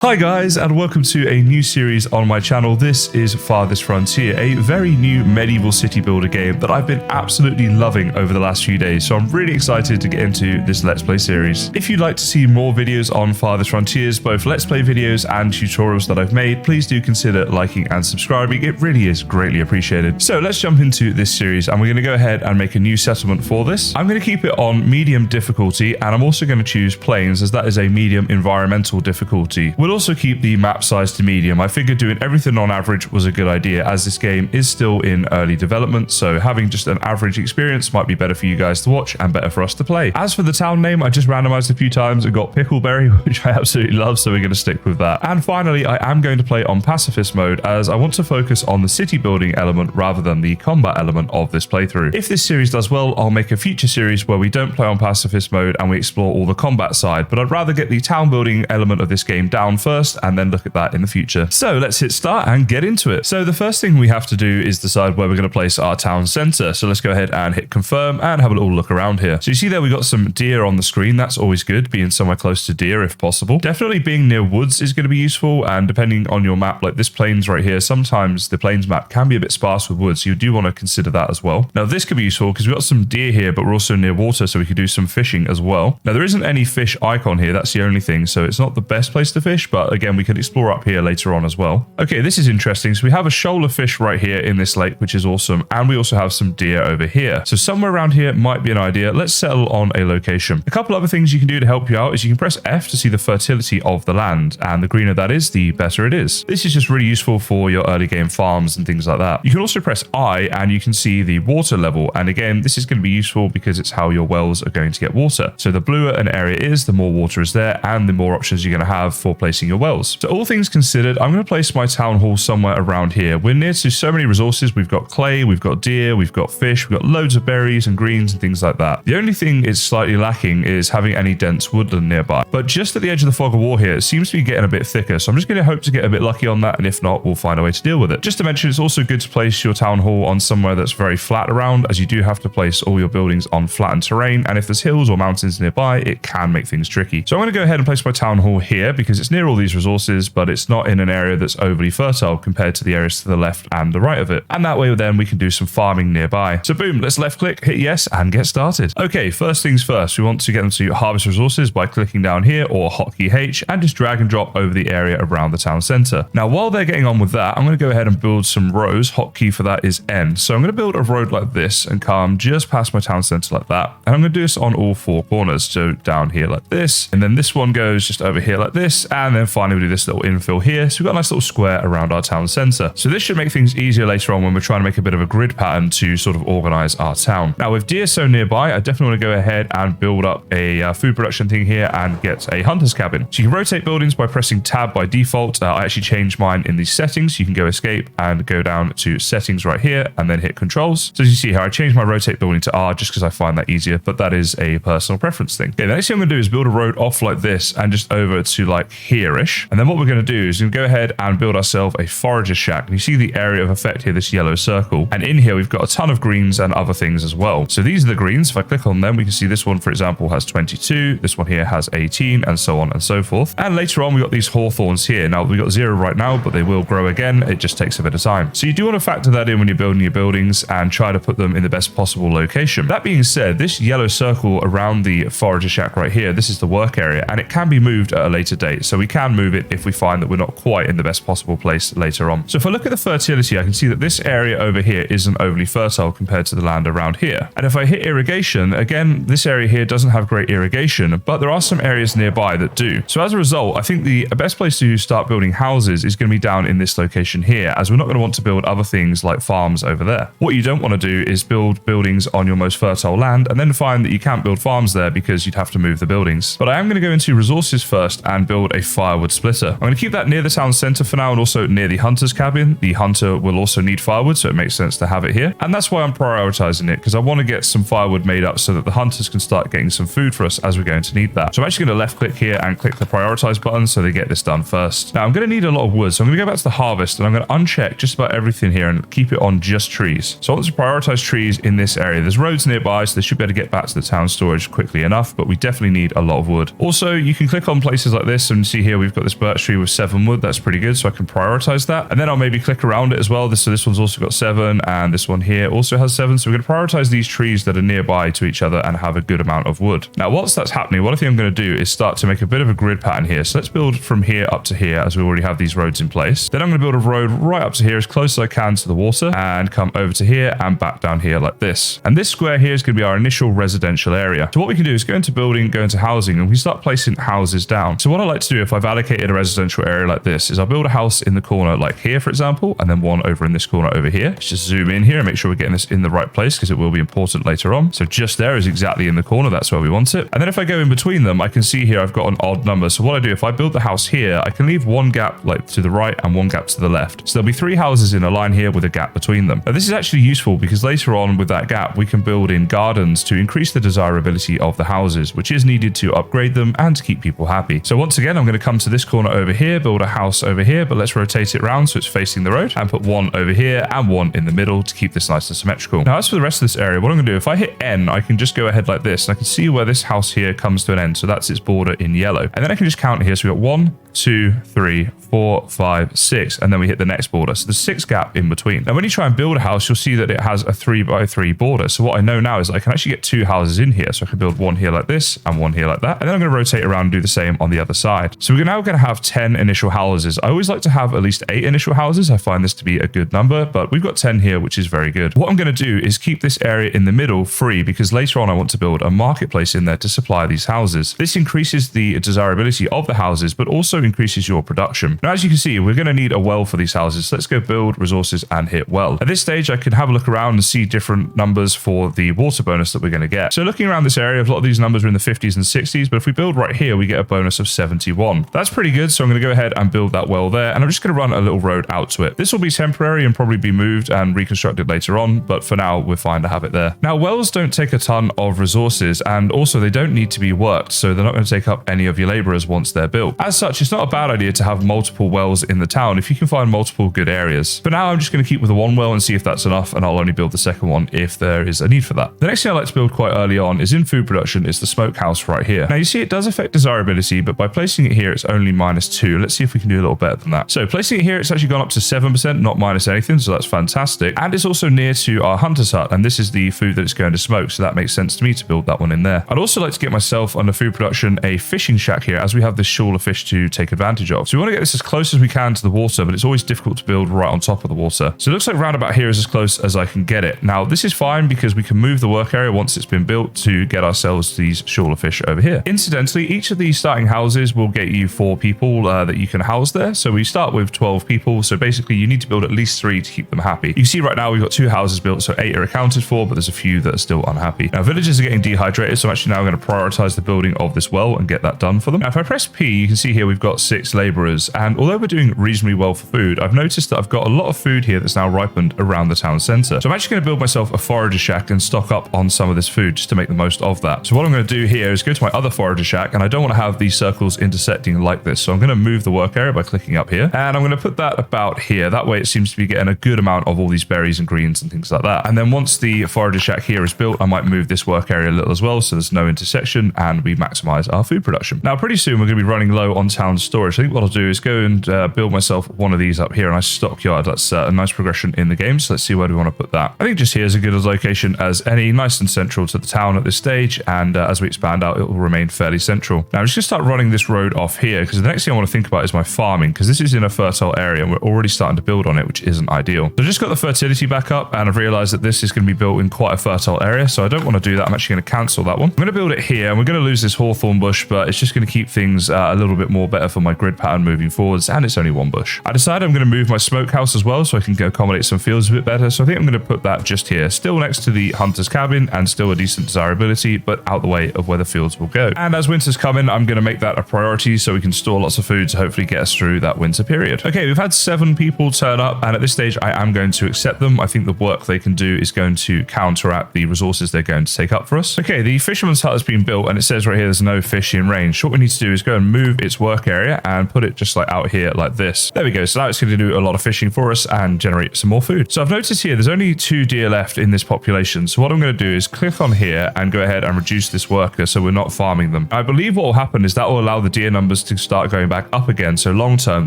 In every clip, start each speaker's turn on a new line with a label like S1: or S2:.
S1: Hi guys, and welcome to a new series on my channel. This is Farthest Frontier, a very new medieval city builder game that I've been absolutely loving over the last few days, so I'm really excited to get into this Let's Play series. If you'd like to see more videos on Farthest Frontiers, both Let's Play videos and tutorials that I've made, please do consider liking and subscribing. It really is greatly appreciated. So let's jump into this series, and we're going to go ahead and make a new settlement for this. I'm going to keep it on medium difficulty, and I'm also going to choose plains, as that is a medium environmental difficulty. We'll also keep the map size to medium. I figured doing everything on average was a good idea, as this game is still in early development, so having just an average experience might be better for you guys to watch and better for us to play. As for the town name, I just randomized a few times and got Pickleberry, which I absolutely love, so we're going to stick with that. And finally, I am going to play on pacifist mode, as I want to focus on the city building element rather than the combat element of this playthrough. If this series does well, I'll make a future series where we don't play on pacifist mode and we explore all the combat side, but I'd rather get the town building element of this game down first and then look at that in the future. So let's hit start and get into it. So the first thing we have to do is decide where we're going to place our town center. So let's go ahead and hit confirm and have a little look around here. So you see there we got some deer on the screen. That's always good, being somewhere close to deer if possible. Definitely being near woods is going to be useful, and depending on your map, like this plains right here, sometimes the plains map can be a bit sparse with woods, so you do want to consider that as well. Now this could be useful because we've got some deer here, but we're also near water, so we could do some fishing as well. Now there isn't any fish icon here, that's the only thing, so it's not the best place to fish, but again we could explore up here later on as well. Okay, this is interesting. So we have a shoal of fish right here in this lake, which is awesome, and we also have some deer over here. So somewhere around here might be an idea. Let's settle on a location. A couple other things you can do to help you out is you can press F to see the fertility of the land, and the greener that is, the better it is. This is just really useful for your early game farms and things like that. You can also press I and you can see the water level, and again this is going to be useful because it's how your wells are going to get water. So the bluer an area is, the more water is there, and the more options you're going to have for placing your wells. So all things considered, I'm going to place my town hall somewhere around here. We're near to so many resources. We've got clay, we've got deer, we've got fish, we've got loads of berries and greens and things like that. The only thing it's slightly lacking is having any dense woodland nearby. But just at the edge of the fog of war here, it seems to be getting a bit thicker, so I'm just going to hope to get a bit lucky on that, and if not, we'll find a way to deal with it. Just to mention, it's also good to place your town hall on somewhere that's very flat around, as you do have to place all your buildings on flattened terrain, and if there's hills or mountains nearby, it can make things tricky. So I'm going to go ahead and place my town hall here because it's near all these resources, but it's not in an area that's overly fertile compared to the areas to the left and the right of it. And that way then we can do some farming nearby. So boom, let's left click, hit yes, and get started. Okay, first things first, we want to get them to harvest resources by clicking down here or hotkey H and just drag and drop over the area around the town center. Now while they're getting on with that, I'm going to go ahead and build some roads. Hotkey for that is N. So I'm going to build a road like this and come just past my town center like that. And I'm going to do this on all four corners. So down here like this, and then this one goes just over here like this, and then finally we do this little infill here. So we've got a nice little square around our town center. So this should make things easier later on when we're trying to make a bit of a grid pattern to sort of organize our town. Now with deer so nearby, I definitely want to go ahead and build up a food production thing here and get a hunter's cabin. So you can rotate buildings by pressing tab by default. I actually changed mine in the settings. You can go escape and go down to settings right here and then hit controls. So as you see here, I changed my rotate building to R just because I find that easier, but that is a personal preference thing. Okay, the next thing I'm going to do is build a road off like this and just over to like here-ish. And then what we're going to do is we're going to go ahead and build ourselves a forager shack. And you see the area of effect here, this yellow circle. And in here, we've got a ton of greens and other things as well. So these are the greens. If I click on them, we can see this one, for example, has 22. This one here has 18 and so on and so forth. And later on, we got these hawthorns here. Now we got 0 right now, but they will grow again. It just takes a bit of time. So you do want to factor that in when you're building your buildings and try to put them in the best possible location. That being said, this yellow circle around the forager shack right here, this is the work area, and it can be moved at a later date. So we can move it if we find that we're not quite in the best possible place later on. So if I look at the fertility, I can see that this area over here isn't overly fertile compared to the land around here. And if I hit irrigation, again, this area here doesn't have great irrigation, but there are some areas nearby that do. So as a result, I think the best place to start building houses is going to be down in this location here, as we're not going to want to build other things like farms over there. What you don't want to do is build buildings on your most fertile land and then find that you can't build farms there because you'd have to move the buildings. But I am going to go into resources first and build a firewood splitter. I'm going to keep that near the town center for now and also near the hunter's cabin. The hunter will also need firewood, so it makes sense to have it here. And that's why I'm prioritizing it, because I want to get some firewood made up so that the hunters can start getting some food for us, as we're going to need that. So I'm actually going to left click here and click the prioritize button so they get this done first. Now I'm going to need a lot of wood, so I'm going to go back to the harvest and I'm going to uncheck just about everything here and keep it on just trees. So I want to prioritize trees in this area. There's roads nearby, so they should be able to get back to the town storage quickly enough, but we definitely need a lot of wood. Also, you can click on places like this and see here here, we've got this birch tree with 7 wood. That's pretty good. So I can prioritize that. And then I'll maybe click around it as well. So this one's also got 7 and this one here also has 7. So we're going to prioritize these trees that are nearby to each other and have a good amount of wood. Now, whilst that's happening, what I think I'm going to do is start to make a bit of a grid pattern here. So let's build from here up to here as we already have these roads in place. Then I'm going to build a road right up to here as close as I can to the water and come over to here and back down here like this. And this square here is going to be our initial residential area. So what we can do is go into building, go into housing, and we start placing houses down. So what I like to do if I've allocated a residential area like this is I'll build a house in the corner like here, for example, and then one over in this corner over here. Let's just zoom in here and make sure we're getting this in the right place because it will be important later on. So just there is exactly in the corner. That's where we want it. And then if I go in between them, I can see here I've got an odd number. So what I do, if I build the house here, I can leave one gap like to the right and one gap to the left. So there'll be 3 houses in a line here with a gap between them. Now this is actually useful because later on with that gap, we can build in gardens to increase the desirability of the houses, which is needed to upgrade them and to keep people happy. So once again, I'm going to come to this corner over here, build a house over here, but let's rotate it around so it's facing the road and put one over here and one in the middle to keep this nice and symmetrical. Now as for the rest of this area, what I'm going to do, if I hit N, I can just go ahead like this and I can see where this house here comes to an end. So that's its border in yellow. And then I can just count here. So we've got 1, 2, 3, 4, 5, 6, and then we hit the next border. So there's 6 gap in between. Now when you try and build a house, you'll see that it has a 3x3 border. So what I know now is I can actually get 2 houses in here. So I can build one here like this and one here like that. And then I'm going to rotate around and do the same on the other side. So we're now going to have 10 initial houses. I always like to have at least 8 initial houses. I find this to be a good number, but we've got 10 here, which is very good. What I'm going to do is keep this area in the middle free because later on I want to build a marketplace in there to supply these houses. This increases the desirability of the houses, but also increases your production. Now, as you can see, we're going to need a well for these houses. So let's go build resources and hit well. At this stage, I can have a look around and see different numbers for the water bonus that we're going to get. So looking around this area, a lot of these numbers are in the 50s and 60s, but if we build right here, we get a bonus of 71. That's pretty good. So I'm going to go ahead and build that well there. And I'm just going to run a little road out to it. This will be temporary and probably be moved and reconstructed later on, but for now, we're fine to have it there. Now, wells don't take a ton of resources, and also they don't need to be worked, so they're not going to take up any of your laborers once they're built. As such, it's not a bad idea to have multiple wells in the town if you can find multiple good areas. For now, I'm just going to keep with the one well and see if that's enough, and I'll only build the second one if there is a need for that. The next thing I like to build quite early on is in food production. It's the smokehouse right here. Now, you see it does affect desirability, but by placing it here, it's only -2. Let's see if we can do a little better than that. So placing it here, it's actually gone up to 7%, not minus anything, so that's fantastic. And it's also near to our hunter's hut, and this is the food that it's going to smoke, so that makes sense to me to build that one in there. I'd also like to get myself under food production a fishing shack here, as we have this shoal of fish to take advantage of. So we want to get this as close as we can to the water, but it's always difficult to build right on top of the water. So it looks like round about here is as close as I can get it. Now, this is fine because we can move the work area once it's been built to get ourselves these shoal of fish over here. Incidentally, each of these starting houses will get you 4 people that you can house there. So we start with 12 people. So basically, you need to build at least 3 to keep them happy. You can see right now we've got 2 houses built, so 8 are accounted for, but there's a few that are still unhappy. Now, villagers are getting dehydrated, so I'm actually now going to prioritize the building of this well and get that done for them. Now, if I press P, you can see here we've got 6 laborers, and although we're doing reasonably well for food, I've noticed that I've got a lot of food here that's now ripened around the town center. So I'm actually going to build myself a forager shack and stock up on some of this food just to make the most of that. So what I'm going to do here is go to my other forager shack, and I don't want to have these circles intersecting like this. So I'm going to move the work area by clicking up here, and I'm going to put that about here. That way it seems to be getting a good amount of all these berries and greens and things like that. And then once the forager shack here is built, I might move this work area a little as well, so there's no intersection and we maximize our food production. Now, pretty soon we're going to be running low on town storage. I think what I'll do is go and build myself one of these up here, a nice stockyard. That's a nice progression in the game. So let's see where do we want to put that. I think just here is a good location as any, nice and central to the town at this stage. And as we expand out, it will remain fairly central. Now I'm just going to start running this road off here because the next thing I want to think about is my farming, because this is in a fertile area and we're already starting to build on it, which isn't ideal. So I just got the fertility back up and I've realized that this is going to be built in quite a fertile area. So I don't want to do that. I'm actually going to cancel that one. I'm going to build it here and we're going to lose this hawthorn bush, but it's just going to keep things a little bit more better for my grid pattern moving forwards. And it's only 1 bush. I decided I'm going to move my smokehouse as well so I can accommodate some fields a bit better. So I think I'm going to put that just here, still next to the hunter's cabin and still a decent desirability, but out the way of where the fields will go. And as winter's coming, I'm going to make that a priority so we can store lots of food to hopefully get us through that winter period. Okay, we've had 7 people turn up, and at this stage, I am going to accept them. I think the work they can do is going to counteract the resources they're going to take up for us. Okay, the fisherman's hut has been built, and it says right here there's no fish in range. So what we need to do is go and move its work area and put it just like out here like this. There we go. So now it's going to do a lot of fishing for us and generate some more food. So I've noticed here there's only 2 deer left in this population. So what I'm going to do is click on here and go ahead and reduce this worker so we're not farming them. I believe what will happen is that will allow the deer numbers numbers to start going back up again. So long term,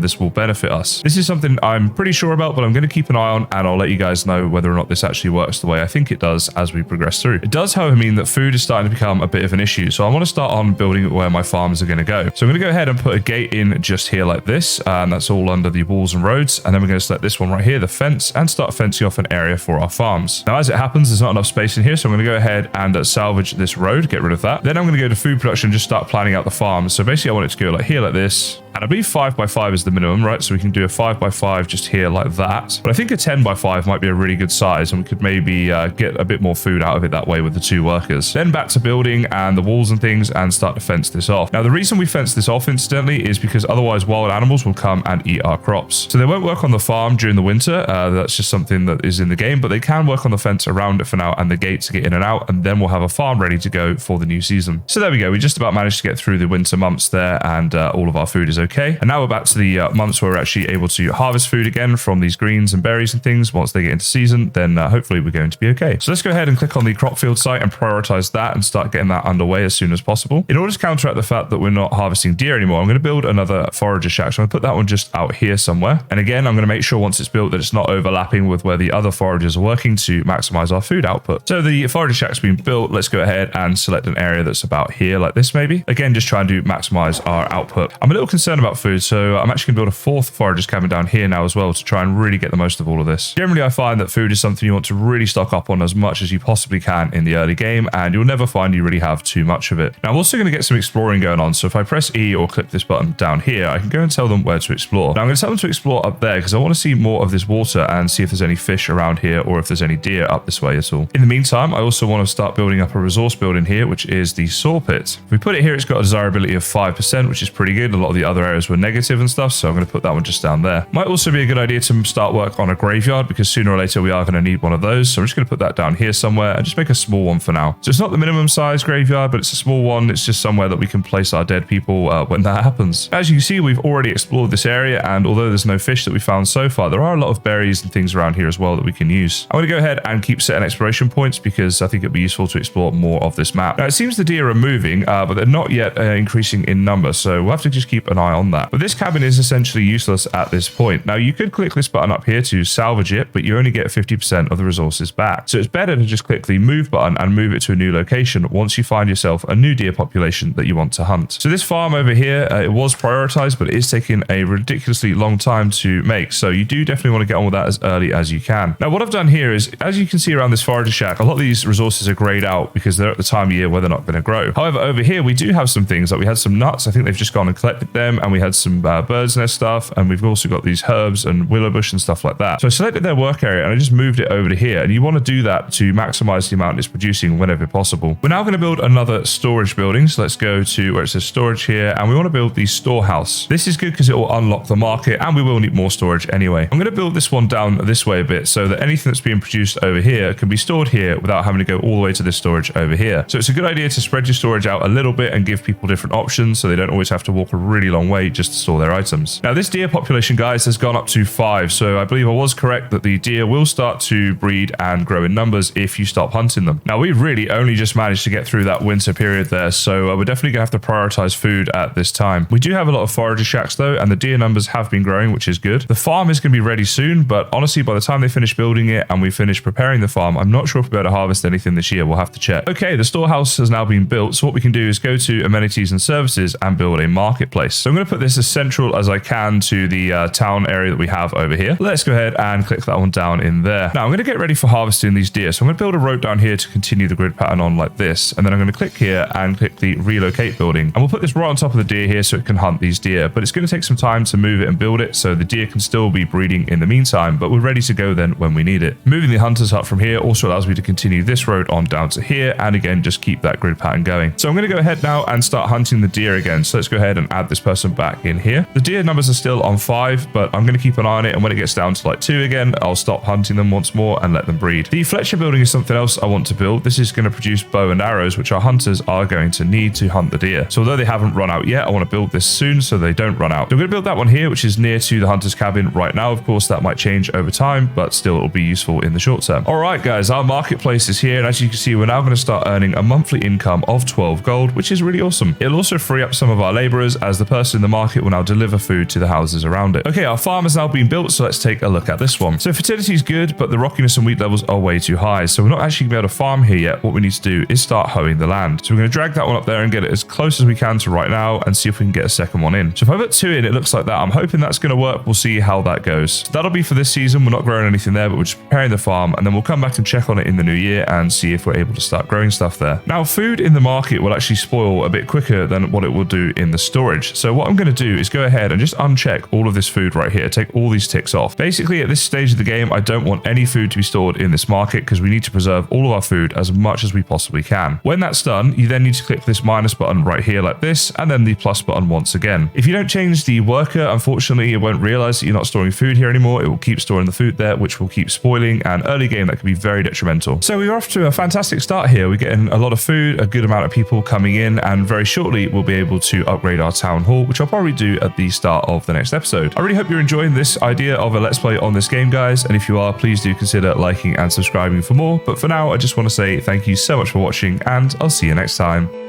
S1: this will benefit us. This is something I'm pretty sure about, but I'm going to keep an eye on, and I'll let you guys know whether or not this actually works the way I think it does as we progress through. It does, however, mean that food is starting to become a bit of an issue. So I want to start on building where my farms are going to go. So I'm going to go ahead and put a gate in just here like this, and that's all under the walls and roads. And then we're going to select this one right here, the fence, and start fencing off an area for our farms. Now, as it happens, there's not enough space in here, so I'm going to go ahead and salvage this road, get rid of that. Then I'm going to go to food production and just start planning out the farms. So basically, I want it to go like here, like this. And I believe 5x5 is the minimum, right? So we can do a 5x5 just here like that. But I think a 10x5 might be a really good size, and we could maybe get a bit more food out of it that way with the 2 workers. Then back to building and the walls and things and start to fence this off. Now, the reason we fence this off incidentally is because otherwise wild animals will come and eat our crops. So they won't work on the farm during the winter. That's just something that is in the game, but they can work on the fence around it for now and the gates to get in and out, and then we'll have a farm ready to go for the new season. So there we go. We just about managed to get through the winter months there, and all of our food is okay. And now we're back to the months where we're actually able to harvest food again from these greens and berries and things. Once they get into season, then hopefully we're going to be okay. So let's go ahead and click on the crop field site and prioritize that and start getting that underway as soon as possible. In order to counteract the fact that we're not harvesting deer anymore, I'm going to build another forager shack. So I'm going to put that one just out here somewhere. And again, I'm going to make sure once it's built that it's not overlapping with where the other foragers are working to maximize our food output. So the forager shack's been built. Let's go ahead and select an area that's about here like this maybe. Again, just trying to maximize our output. I'm a little concerned about food, so I'm actually going to build a 4th forager's cabin down here now as well to try and really get the most of all of this. Generally, I find that food is something you want to really stock up on as much as you possibly can in the early game, and you'll never find you really have too much of it. Now, I'm also going to get some exploring going on, so if I press E or click this button down here, I can go and tell them where to explore. Now, I'm going to tell them to explore up there because I want to see more of this water and see if there's any fish around here or if there's any deer up this way at all. In the meantime, I also want to start building up a resource building here, which is the saw pit. If we put it here, it's got a desirability of 5%, which is pretty good. A lot of the other areas were negative and stuff, so I'm going to put that one just down there. Might also be a good idea to start work on a graveyard because sooner or later we are going to need one of those. So I'm just going to put that down here somewhere and just make a small one for now. So it's not the minimum size graveyard, but it's a small one. It's just somewhere that we can place our dead people when that happens. As you can see, we've already explored this area, and although there's no fish that we found so far, there are a lot of berries and things around here as well that we can use. I'm going to go ahead and keep setting exploration points because I think it'd be useful to explore more of this map. Now, it seems the deer are moving, but they're not yet increasing in number, so we'll have to just keep an eye on that. But this cabin is essentially useless at this point. Now, you could click this button up here to salvage it, but you only get 50% of the resources back. So it's better to just click the move button and move it to a new location once you find yourself a new deer population that you want to hunt. So this farm over here, it was prioritized, but it is taking a ridiculously long time to make. So you do definitely want to get on with that as early as you can. Now, what I've done here is, as you can see around this forager shack, a lot of these resources are grayed out because they're at the time of year where they're not going to grow. However, over here, we do have some things. Like we had some nuts. I think they've just gone and collected them, and we had some bird's nest stuff, and we've also got these herbs and willow bush and stuff like that. So I selected their work area and I just moved it over to here, and you want to do that to maximize the amount it's producing whenever possible. We're now going to build another storage building. So let's go to where it says storage here, and we want to build the storehouse. This is good because it will unlock the market, and we will need more storage anyway. I'm going to build this one down this way a bit so that anything that's being produced over here can be stored here without having to go all the way to this storage over here. So it's a good idea to spread your storage out a little bit and give people different options so they don't always have to walk a really long way just to store their items. Now, this deer population, guys, has gone up to 5. So I believe I was correct that the deer will start to breed and grow in numbers if you stop hunting them. Now, we really only just managed to get through that winter period there, so we're definitely going to have to prioritize food at this time. We do have a lot of forager shacks though, and the deer numbers have been growing, which is good. The farm is going to be ready soon, but honestly, by the time they finish building it and we finish preparing the farm, I'm not sure if we'll be able to harvest anything this year. We'll have to check. Okay, the storehouse has now been built, so what we can do is go to amenities and services and build a marketplace. So I'm going to put this as central as I can to the town area that we have over here. Let's go ahead and click that one down in there. Now I'm going to get ready for harvesting these deer. So I'm going to build a road down here to continue the grid pattern on like this. And then I'm going to click here and click the relocate building. And we'll put this right on top of the deer here so it can hunt these deer. But it's going to take some time to move it and build it so the deer can still be breeding in the meantime, but we're ready to go then when we need it. Moving the hunters hut from here also allows me to continue this road on down to here, and again, just keep that grid pattern going. So I'm going to go ahead now and start hunting the deer again. So let's go ahead and add this person back in here. The deer numbers are still on 5, but I'm going to keep an eye on it, and when it gets down to like 2 again, I'll stop hunting them once more and let them breed. The Fletcher building is something else I want to build. This is going to produce bow and arrows, which our hunters are going to need to hunt the deer. So although they haven't run out yet, I want to build this soon so they don't run out. So I'm going to build that one here, which is near to the hunter's cabin right now. Of course, that might change over time, but still it'll be useful in the short term. All right, guys, our marketplace is here, and as you can see, we're now going to start earning a monthly income of 12 gold, which is really awesome. It'll also free up some of our laborers, as the person in the market will now deliver food to the houses around it. Okay, our farm has now been built, so let's take a look at this one. So fertility is good, but the rockiness and wheat levels are way too high, so we're not actually going to be able to farm here yet. What we need to do is start hoeing the land. So we're going to drag that one up there and get it as close as we can to right now and see if we can get a second one in. So if I put 2 in, it looks like that. I'm hoping that's going to work. We'll see how that goes. So that'll be for this season. We're not growing anything there, but we're just preparing the farm, and then we'll come back and check on it in the new year and see if we're able to start growing stuff there. Now, food in the market will actually spoil a bit quicker than what it will do in the storage. So what I'm going to do is go ahead and just uncheck all of this food right here, take all these ticks off. Basically, at this stage of the game, I don't want any food to be stored in this market because we need to preserve all of our food as much as we possibly can. When that's done, you then need to click this minus button right here like this, and then the plus button once again. If you don't change the worker, unfortunately, it won't realize that you're not storing food here anymore. It will keep storing the food there, which will keep spoiling, and early game that can be very detrimental. So we're off to a fantastic start here. We're getting a lot of food, a good amount of people coming in, and very shortly we'll be able to upgrade our town hall, which I'll probably do at the start of the next episode. I really hope you're enjoying this idea of a let's play on this game, guys, and if you are, please do consider liking and subscribing for more. But for now, I just want to say thank you so much for watching, and I'll see you next time.